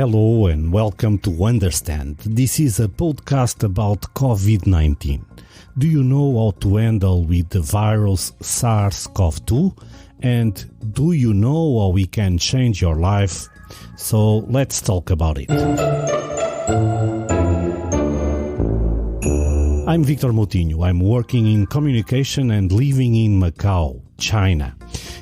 Hello and welcome to UInderstand. This is a podcast about COVID-19. Do you know how to handle with the virus SARS-CoV-2? And do you know how we can change your life? So let's talk about it. I'm Victor Moutinho. I'm working in communication and living in Macau, China.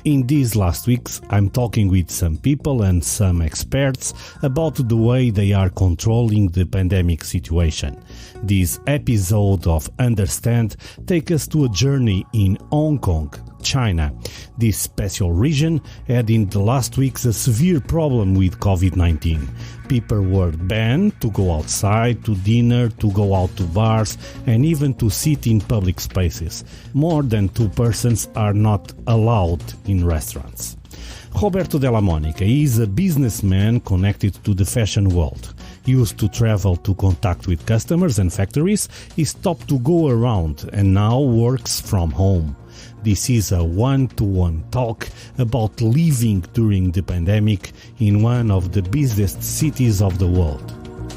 In these last weeks, I'm talking with some people and some experts about the way they are controlling the pandemic situation. This episode of Understand takes us to a journey in Hong Kong, China. This special region had in the last weeks a severe problem with COVID-19. People were banned to go outside, to dinner, to go out to bars, and even to sit in public spaces. More than 2 persons are not allowed in restaurants. Roberto Della Monica is a businessman connected to the fashion world. Used to travel to contact with customers and factories, he stopped to go around and now works from home. This is a one-to-one talk about living during the pandemic in one of the busiest cities of the world,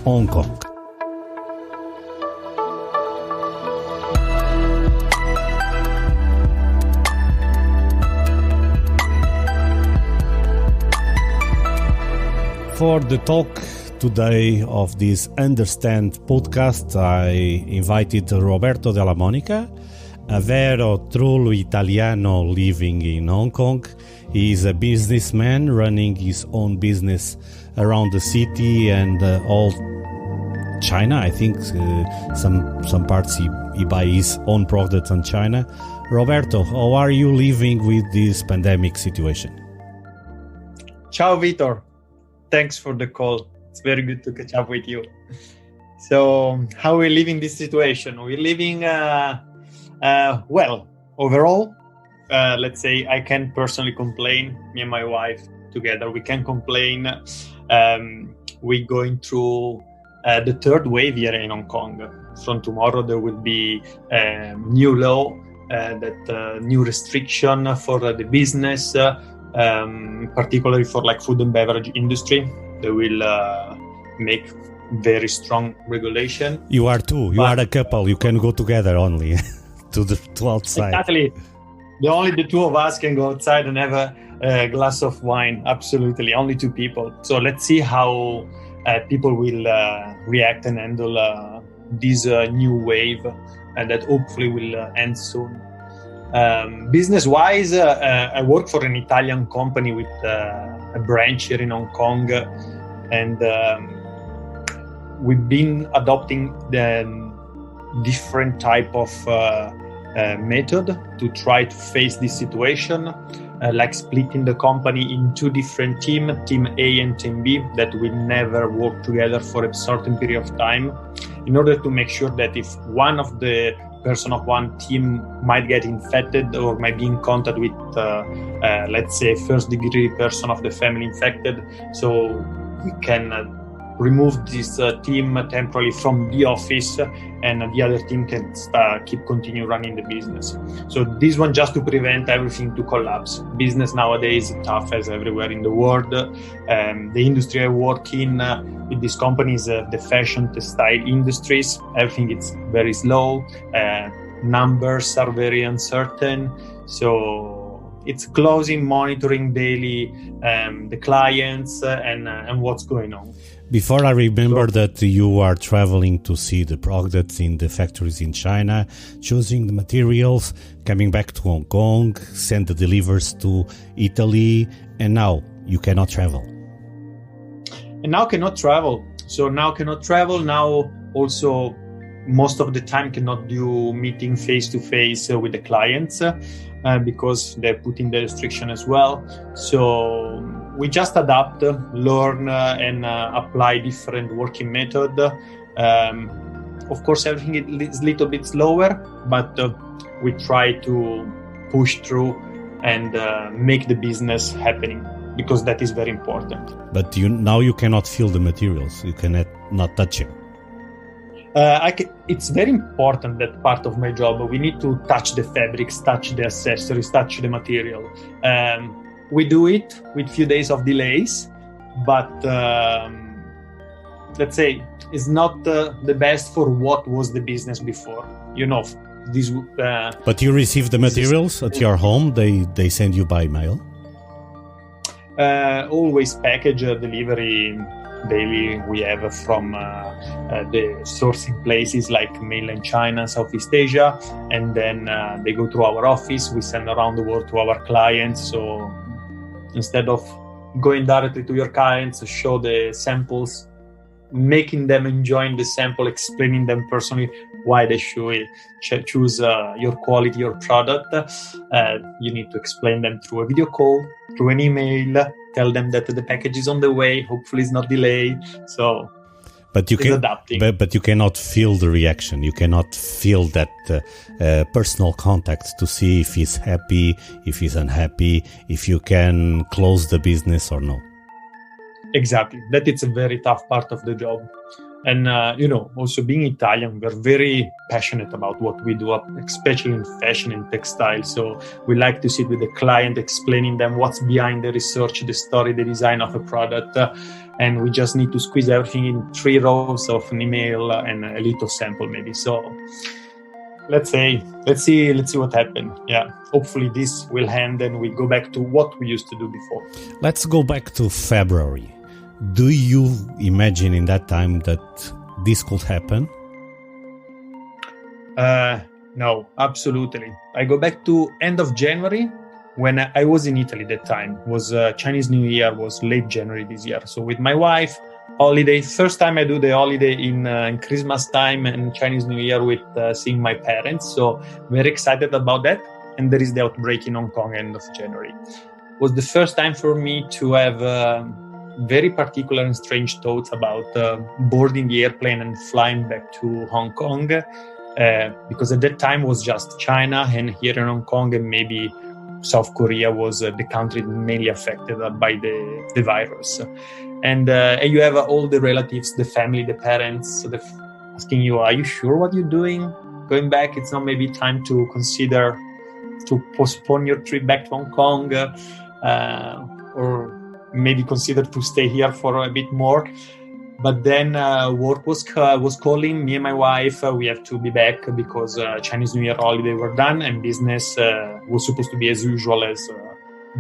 Hong Kong. For the talk today of this Understand podcast, I invited Roberto Della Monica, a vero true Italiano living in Hong Kong. He is a businessman running his own business around the city and all China. I think some parts he buys his own products in China. Roberto, how are you living with this pandemic situation? Ciao, Vitor. Thanks for the call. It's very good to catch up with you. So, how are we living this situation? We're living well, overall, let's say I can personally complain. Me and my wife together, we can complain. We're going through the third wave here in Hong Kong. From tomorrow, there will be a new law, new restriction for the business, particularly for like food and beverage industry. They will make very strong regulation. You are too. You are a couple. You can go together only. to outside. Exactly. Only the 2 of us can go outside and have a glass of wine. Absolutely. Only 2 people. So let's see how people will react and handle this new wave that hopefully will end soon. Business-wise, I work for an Italian company with a branch here in Hong Kong, and we've been adopting the different type of method to try to face this situation, like splitting the company in 2 different teams, Team A and Team B, that will never work together for a certain period of time, in order to make sure that if one of the person of one team might get infected or might be in contact with, let's say, first-degree person of the family infected, so we can remove this team temporarily from the office, and the other team can continue running the business. So this one just to prevent everything to collapse. Business nowadays is tough as everywhere in the world. The industry I work in with this company is the fashion textile industries. Everything is very slow. Numbers are very uncertain. So it's closing, monitoring daily the clients and what's going on. Before I remember that you are traveling to see the products in the factories in China, choosing the materials, coming back to Hong Kong, send the delivers to Italy, and now you cannot travel. And now cannot travel. So now cannot travel. Now also most of the time cannot do meeting face-to-face with the clients because they're putting the restriction as well. So we just adapt, learn and apply different working method. Of course, everything is a little bit slower, but we try to push through and make the business happening, because that is very important. But now you cannot feel the materials. You cannot not touch them. It's very important, that part of my job. We need to touch the fabrics, touch the accessories, touch the material. We do it with few days of delays, but let's say, is not the best for what was the business before. This. But you receive the materials at your home. They send you by mail. Always package delivery daily. We have from the sourcing places like mainland China, Southeast Asia, and then they go through our office. We send around the world to our clients. So instead of going directly to your clients, show the samples, making them enjoying the sample, explaining them personally why they should choose your quality, your product. You need to explain them through a video call, through an email, tell them that the package is on the way, hopefully it's not delayed. So but you adapting. But you cannot feel the reaction. You cannot feel that personal contact to see if he's happy, if he's unhappy, if you can close the business or no. Exactly. That it's a very tough part of the job. And, also being Italian, we're very passionate about what we do, especially in fashion and textile. So we like to sit with the client, explaining them what's behind the research, the story, the design of a product. And we just need to squeeze everything in 3 rows of an email and a little sample maybe. So let's see what happens. Yeah. Hopefully this will end and we go back to what we used to do before. Let's go back to February. Do you imagine in that time that this could happen? No, absolutely. I go back to end of January when I was in Italy. That time was Chinese New Year, was late January this year. So with my wife, holiday. First time I do the holiday in Christmas time and Chinese New Year with seeing my parents. So very excited about that. And there is the outbreak in Hong Kong end of January. It was the first time for me to have very particular and strange thoughts about boarding the airplane and flying back to Hong Kong, because at that time was just China, and here in Hong Kong and maybe South Korea was the country mainly affected by the virus. And you have all the relatives, the family, the parents asking you, are you sure what you're doing? Going back, it's not maybe time to consider to postpone your trip back to Hong Kong, or maybe consider to stay here for a bit more. But then work was calling me and my wife. We have to be back because Chinese New Year holiday were done and business was supposed to be as usual as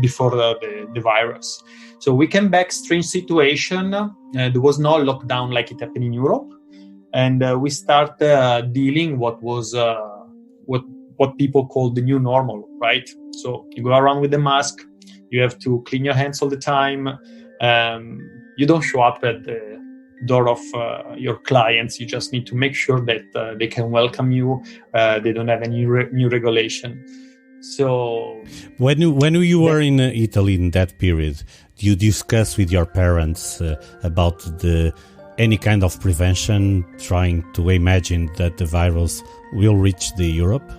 before the virus. So we came back, strange situation. There was no lockdown like it happened in Europe. And we start dealing what was what people call the new normal, right? So you go around with the mask. You have to clean your hands all the time. You don't show up at the door of your clients. You just need to make sure that they can welcome you. They don't have any new regulation. So when you were in Italy in that period, do you discuss with your parents about any kind of prevention, trying to imagine that the virus will reach the Europe?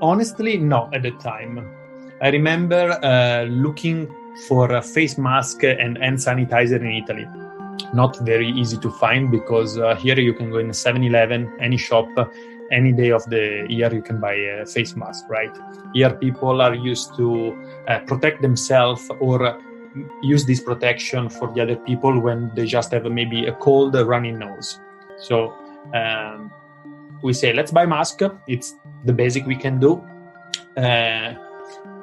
Honestly, no, at the time. I remember looking for a face mask and hand sanitizer in Italy. Not very easy to find because here you can go in a 7-Eleven, any shop, any day of the year you can buy a face mask, right? Here people are used to protect themselves or use this protection for the other people when they just have maybe a cold, a runny nose. So we say, let's buy mask. It's the basic we can do.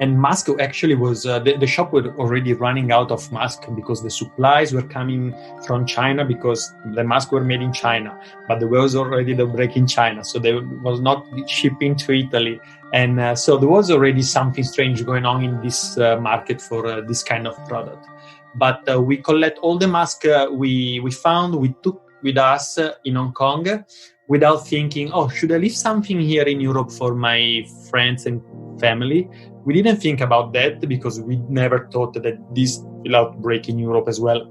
And mask actually was, the shop were already running out of mask because the supplies were coming from China because the masks were made in China, but there was already the break in China. So there was not shipping to Italy. And so there was already something strange going on in this market for this kind of product. But we collect all the masks we found, we took with us in Hong Kong without thinking, oh, should I leave something here in Europe for my friends and family? We didn't think about that because we never thought that this will outbreak in Europe as well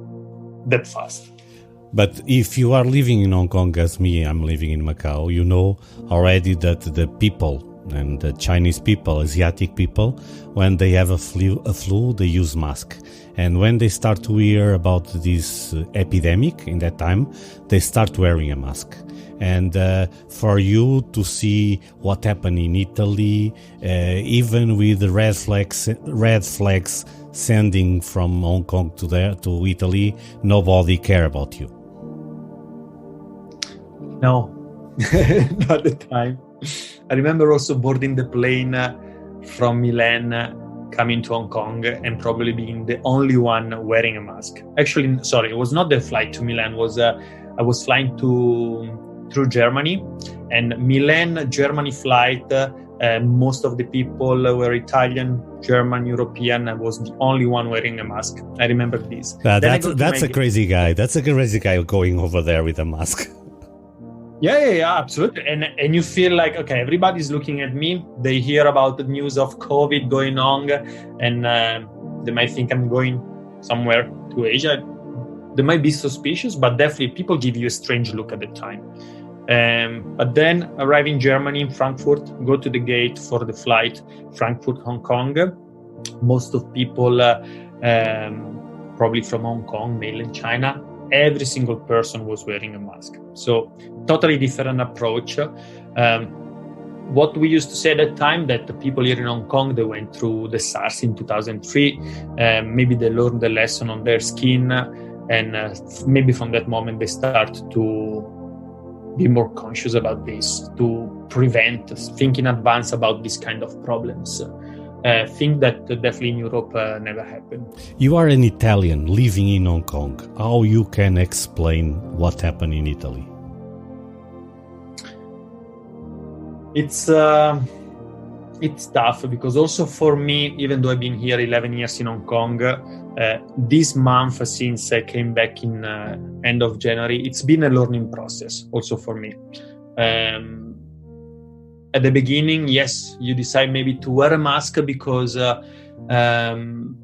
that fast. But if you are living in Hong Kong as me, I'm living in Macau, you know already that the people and Chinese people, Asiatic people, when they have a flu, they use mask. And when they start to hear about this epidemic in that time, they start wearing a mask. And for you to see what happened in Italy, even with the red flags sending from Hong Kong to Italy, nobody care about you. No, not the time. I remember also boarding the plane from Milan coming to Hong Kong and probably being the only one wearing a mask. Actually, sorry, it was not the flight to Milan. I was flying through Germany, and Milan Germany flight. Most of the people were Italian, German, European. I was the only one wearing a mask. I remember this. That's a crazy guy. That's a crazy guy going over there with a mask. Yeah, absolutely. And you feel like, okay, everybody's looking at me. They hear about the news of COVID going on, and they might think I'm going somewhere to Asia. They might be suspicious, but definitely people give you a strange look at the time. But then arrive in Germany, in Frankfurt, go to the gate for the flight, Frankfurt, Hong Kong. Most of people, probably from Hong Kong, mainland China, every single person was wearing a mask. So totally different approach. What we used to say at that time, that the people here in Hong Kong, they went through the SARS in 2003. Maybe they learned the lesson on their skin. And maybe from that moment, they start to be more conscious about this, to prevent, think in advance about this kind of problems. Think that definitely in Europe never happened. You are an Italian living in Hong Kong. How you can explain what happened in Italy? It's tough, because also for me, even though I've been here 11 years in Hong Kong, this month since I came back in end of January, it's been a learning process also for me. At the beginning, yes, you decide maybe to wear a mask because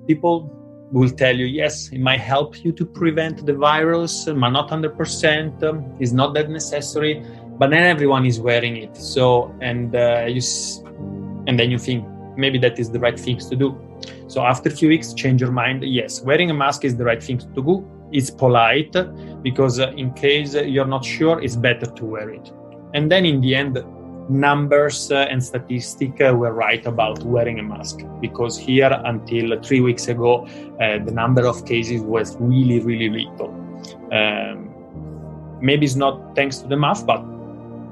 people will tell you, yes, it might help you to prevent the virus, but not 100%. It's not that necessary. But then everyone is wearing it. So, and then you think maybe that is the right things to do. So after a few weeks, change your mind. Yes, wearing a mask is the right thing to do. It's polite, because in case you're not sure, it's better to wear it. And then in the end, numbers and statistics were right about wearing a mask, because here until 3 weeks ago, the number of cases was really, really little. Maybe it's not thanks to the mask, but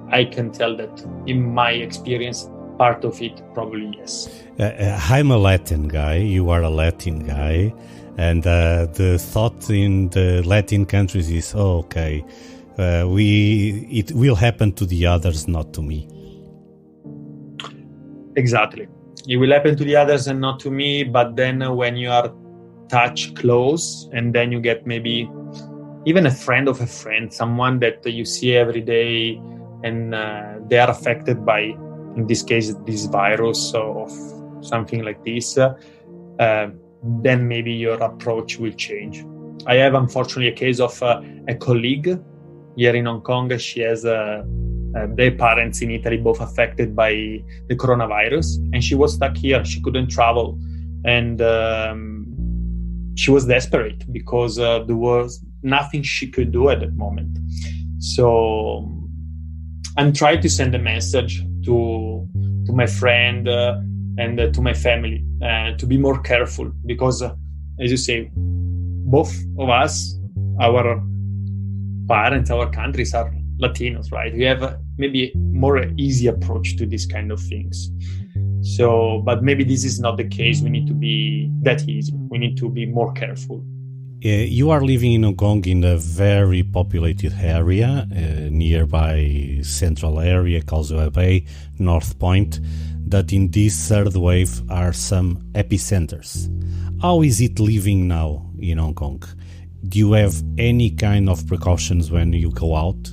I can tell that in my experience, part of it probably yes. I'm a Latin guy, you are a Latin guy, and the thought in the Latin countries is, it will happen to the others, not to me. Exactly. It will happen to the others and not to me, but then when you are touch close, and then you get maybe even a friend of a friend, someone that you see every day, and they are affected by, in this case, this virus or something like this, then maybe your approach will change. I have, unfortunately, a case of a colleague here in Hong Kong. She has their parents in Italy, both affected by the coronavirus, and she was stuck here. She couldn't travel, and she was desperate because there was nothing she could do at that moment. So I'm trying to send a message to my friend and to my family to be more careful, because as you say, both of us, our parents, our countries are Latinos, right? We have maybe more easy approach to this kind of things. So, but maybe this is not the case. We need to be that easy. We need to be more careful. You are living in Hong Kong in a very populated area, nearby central area, Causeway Bay, North Point, that in this third wave are some epicenters. How is it living now in Hong Kong? Do you have any kind of precautions when you go out?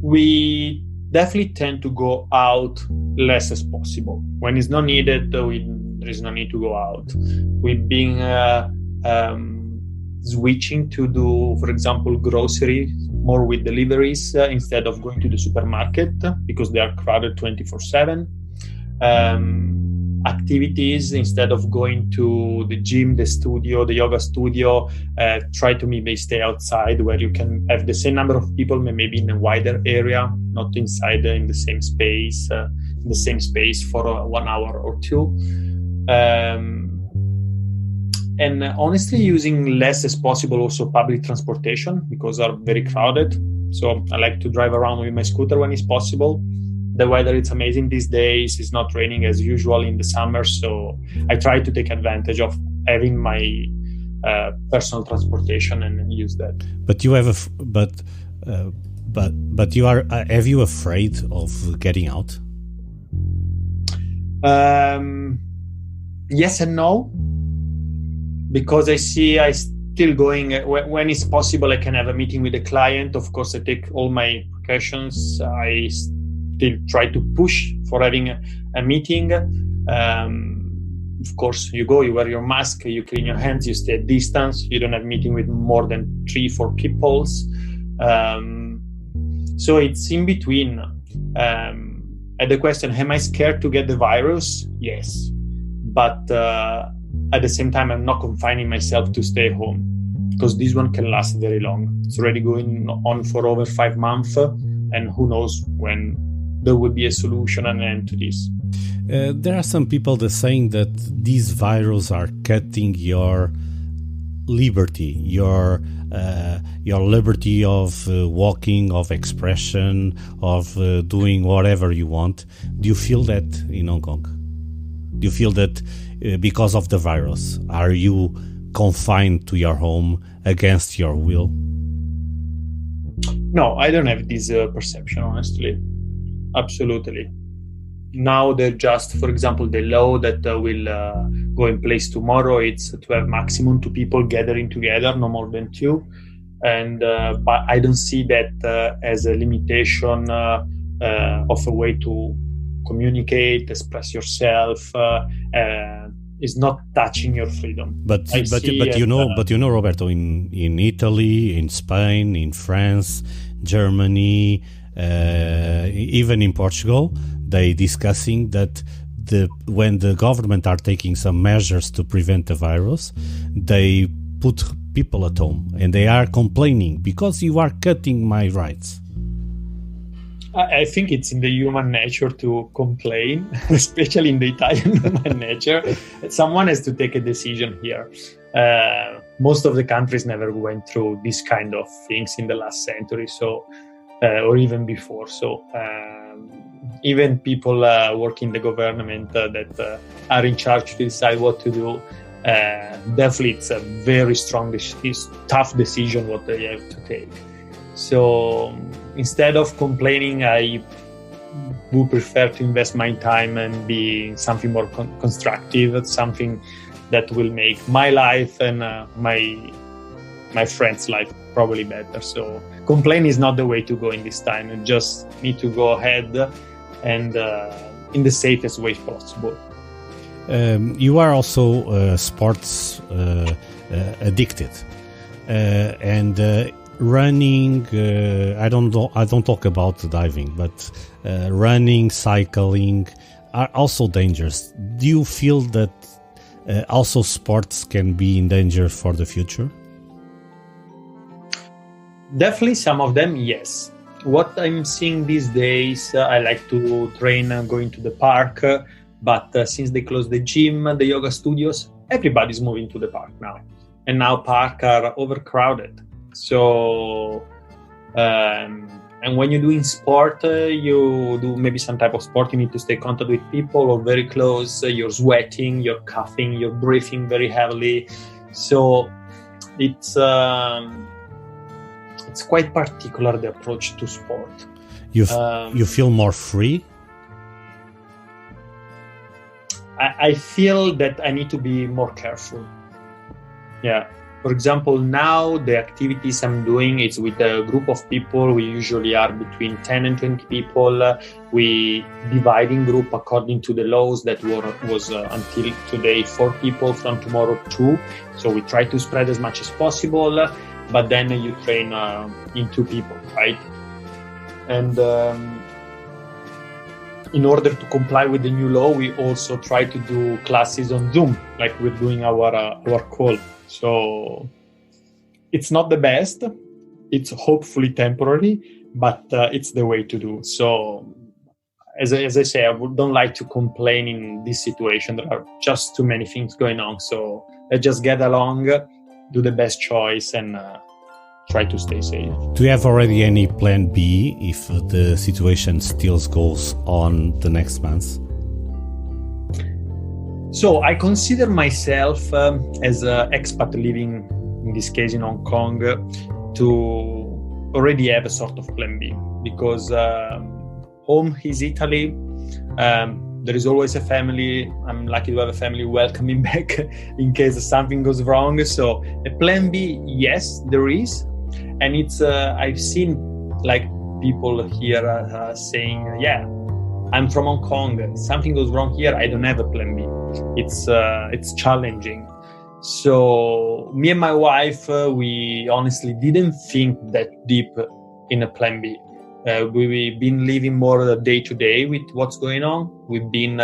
We definitely tend to go out less as possible. When it's not needed, there is no need to go out. We've been switching to do, for example, grocery more with deliveries instead of going to the supermarket because they are crowded 24/7. Activities, instead of going to the gym, the studio, the yoga studio, try to maybe stay outside where you can have the same number of people, maybe in a wider area, not inside in the same space for 1 hour or two. And honestly, using less as possible also public transportation because are very crowded. So I like to drive around with my scooter when it's possible. The weather is amazing these days. It's not raining as usual in the summer, so I try to take advantage of having my personal transportation and use that. But you have but you are. Have you afraid of getting out? Yes and no, because I still going when it's possible. I can have a meeting with the client. Of course, I take all my precautions. I still try to push for having a meeting. Of course, you wear your mask, you clean your hands, you stay at distance. You don't have meeting with more than 3-4 people. So it's in between. At the question, am I scared to get the virus? Yes, but at the same time, I'm not confining myself to stay home because this one can last very long. It's already going on for over 5 months, and who knows when there will be a solution and an end to this. There are some people that saying that these viruses are cutting your liberty, your liberty of walking, of expression, of doing whatever you want. Do you feel that in Hong Kong? Do you feel that because of the virus, are you confined to your home against your will? No, I don't have this perception, honestly. Absolutely. Now they're just, for example, the law that will go in place tomorrow, it's to have maximum 2 people gathering together, no more than 2. And but I don't see that as a limitation of a way to communicate, express yourself. Is not touching your freedom. But you know, Roberto, in Italy, in Spain, in France, Germany, even in Portugal, they discussing that when the government are taking some measures to prevent the virus, they put people at home and they are complaining because you are cutting my rights. I think it's in the human nature to complain, especially in the Italian human nature. Someone has to take a decision here. Most of the countries never went through this kind of things in the last century, so or even before. So even people working in the government that are in charge to decide what to do, definitely it's a very strong, tough decision what they have to take. So instead of complaining, I would prefer to invest my time and be something more constructive, something that will make my life and my friends' life probably better. So complain is not the way to go in this time. You just need to go ahead and in the safest way possible. You are also sports addicted, and running. I don't talk about diving, but running, cycling are also dangerous. Do you feel that also sports can be in danger for the future? Definitely, some of them, yes. What I'm seeing these days, I like to train going to the park, but since they closed the gym, the yoga studios, everybody's moving to the park now. And now parks are overcrowded. So, and when you're doing sport, you do maybe some type of sport, you need to stay in contact with people or very close, you're sweating, you're coughing, you're breathing very heavily. So it's quite particular, the approach to sport. You feel more free? I feel that I need to be more careful. Yeah. For example, now the activities I'm doing is with a group of people. We usually are between 10 and 20 people. We divide in group according to the laws that was until today 4 people, from tomorrow 2. So we try to spread as much as possible. but then you train in 2 people, right? And in order to comply with the new law, we also try to do classes on Zoom, like we're doing our call. So it's not the best. It's hopefully temporary, but it's the way to do. So as I say, I don't like to complain in this situation. There are just too many things going on. So let's just get along, do the best choice, and try to stay safe. Do you have already any plan B if the situation still goes on the next month? So I consider myself as an expat living, in this case in Hong Kong, to already have a sort of plan B, because home is Italy. There is always a family. I'm lucky to have a family welcoming back in case something goes wrong. So a plan B, yes, there is. And it's I've seen like people here saying, yeah, I'm from Hong Kong. Something goes wrong here. I don't have a plan B. It's challenging. So me and my wife, we honestly didn't think that deep in a plan B. We've been living more day to day with what's going on. We've been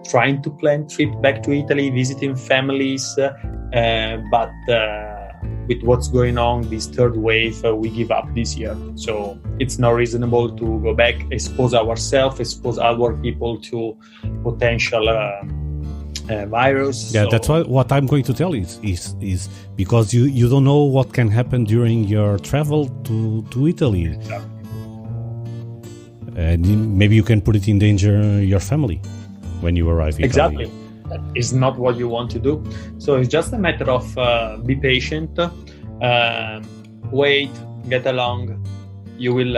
trying to plan trip back to Italy, visiting families, but with what's going on, this third wave, we give up this year. So it's not reasonable to go back, expose ourselves, expose other people to potential virus. Yeah, so that's what I'm going to tell you is because you don't know what can happen during your travel to Italy. Exactly. And maybe you can put it in danger your family when you arrive in Exactly. Italy. That is not what you want to do. So it's just a matter of be patient, wait, get along. You will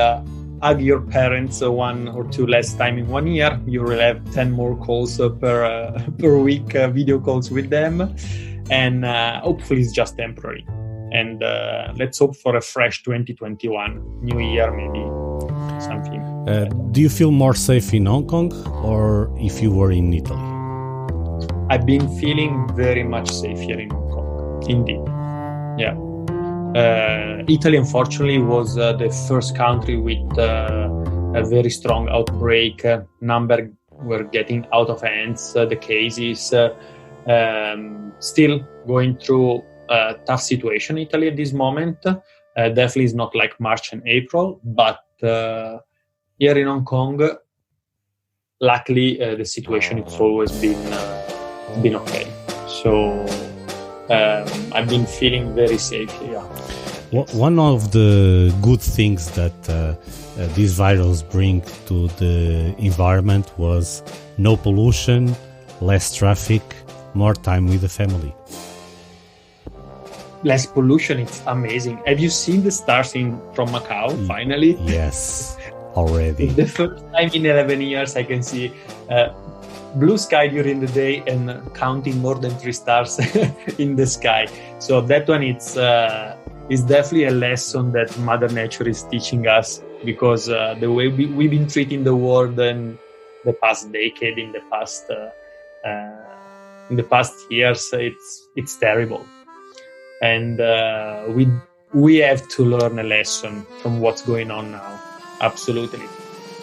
hug your parents 1 or 2 less time in 1 year. You will have 10 more calls per week, video calls with them. And hopefully it's just temporary. And let's hope for a fresh 2021, new year, maybe something. Do you feel more safe in Hong Kong or if you were in Italy? I've been feeling very much safe here in Hong Kong, indeed. Yeah. Italy, unfortunately, was the first country with a very strong outbreak. Number were getting out of hands, the cases. Still going through a tough situation, Italy, at this moment. Definitely is not like March and April, but here in Hong Kong, luckily, the situation has always been okay. So I've been feeling very safe here. One of the good things that this virus bring to the environment was no pollution, less traffic, more time with the family. Less pollution, it's amazing. Have you seen the stars from Macau, finally? Yes, already. The first time in 11 years I can see blue sky during the day and counting more than 3 stars in the sky. So that one, it's definitely a lesson that Mother Nature is teaching us, because the way we've been treating the world in the past decade, in the past years, it's terrible. And we have to learn a lesson from what's going on now. Absolutely.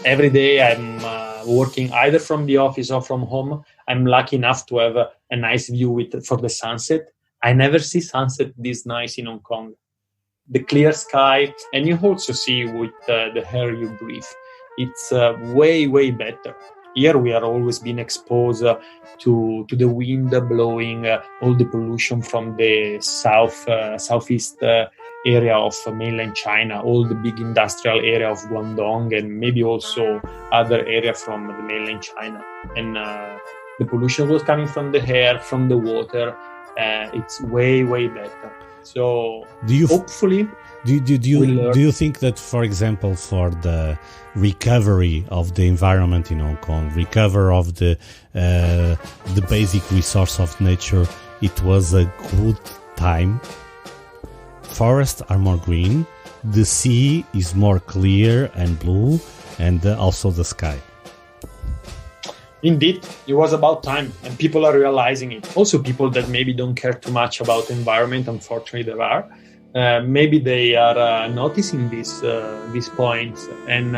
Every day I'm working either from the office or from home. I'm lucky enough to have a nice view for the sunset. I never see sunset this nice in Hong Kong. The clear sky, and you also see with the air you breathe. It's way, way better. Here we are always being exposed to the wind blowing, all the pollution from the southeast area of mainland China, all the big industrial area of Guangdong, and maybe also other area from the mainland China. And the pollution was coming from the air, from the water. It's way, way better. So hopefully... Do you think that, for example, for the recovery of the environment in Hong Kong, recover of the basic resource of nature, it was a good time? Forests are more green, the sea is more clear and blue, and also the sky. Indeed, it was about time, and people are realizing it. Also, people that maybe don't care too much about the environment, unfortunately there are, maybe they are noticing these points, and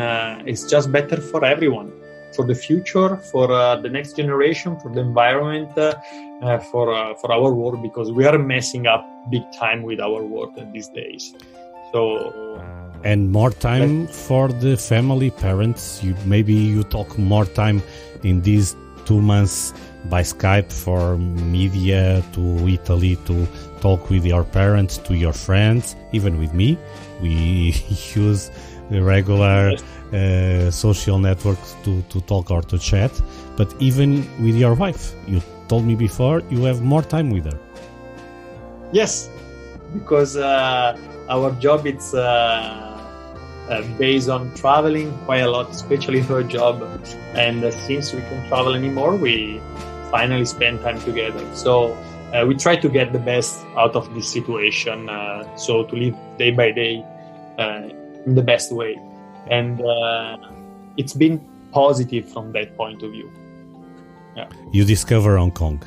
it's just better for everyone, for the future, for the next generation, for the environment, for our world, because we are messing up big time with our world these days. So, and more time for the family, parents. You talk more time in these 2 months by Skype for media to Italy to talk with your parents, to your friends, even with me. We use the regular social networks to talk or to chat, but even with your wife, you told me before you have more time with her. Yes, because our job it's based on traveling quite a lot, especially her job, and since we can't travel anymore, we finally spend time together. So we try to get the best out of this situation, so to live day by day in the best way, and it's been positive from that point of view. Yeah. You discover Hong Kong.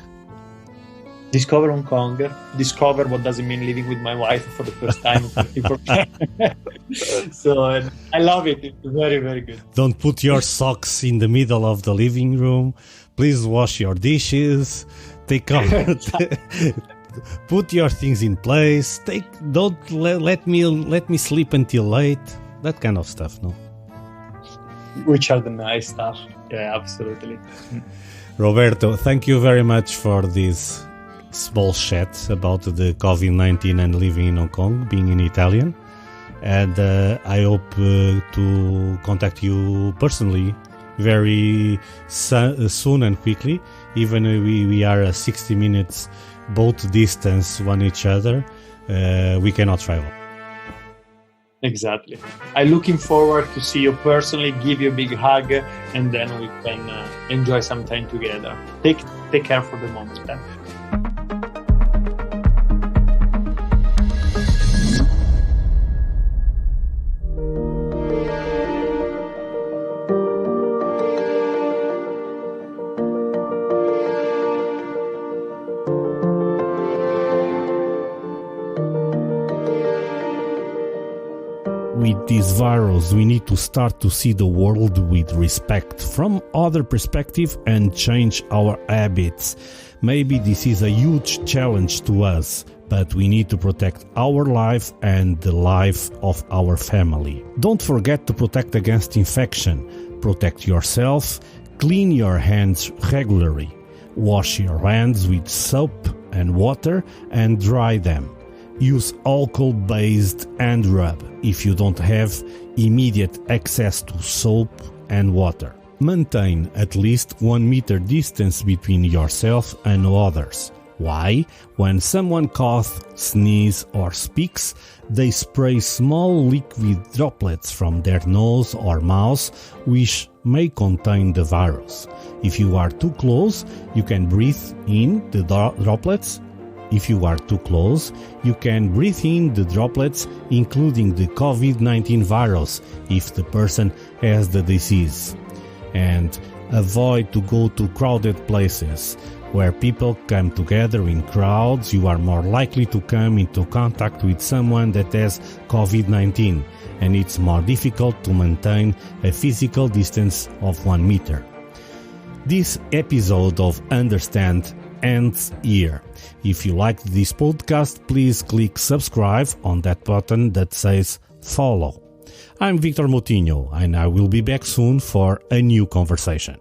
Discover Hong Kong. Discover what does it mean living with my wife for the first time. So I love it. It's very, very good. Don't put your socks in the middle of the living room. Please wash your dishes. Take out. Put your things in place. Don't let me sleep until late. That kind of stuff, no? Which are the nice stuff. Yeah, absolutely. Roberto, thank you very much for this small chat about the COVID-19 and living in Hong Kong, being an Italian. And I hope to contact you personally very soon and quickly. Even we are 60 minutes both distance one each other, we cannot travel. Exactly. I'm looking forward to see you personally, give you a big hug, and then we can enjoy some time together. Take care for the moment, Ben. With this virus, we need to start to see the world with respect from other perspective and change our habits. Maybe this is a huge challenge to us, but we need to protect our life and the life of our family. Don't forget to protect against infection. Protect yourself, clean your hands regularly. Wash your hands with soap and water and dry them. Use alcohol-based hand rub if you don't have immediate access to soap and water. Maintain at least 1 meter distance between yourself and others. Why? When someone coughs, sneezes or speaks, they spray small liquid droplets from their nose or mouth, which may contain the virus. If you are too close, you can breathe in the droplets. If you are too close, you can breathe in the droplets, including the COVID-19 virus, if the person has the disease. And avoid to go to crowded places. Where people come together in crowds, you are more likely to come into contact with someone that has COVID-19, and it's more difficult to maintain a physical distance of 1 meter. This episode of Understand ends here. If you liked this podcast, please click subscribe on that button that says follow. I'm Victor Moutinho, and I will be back soon for a new conversation.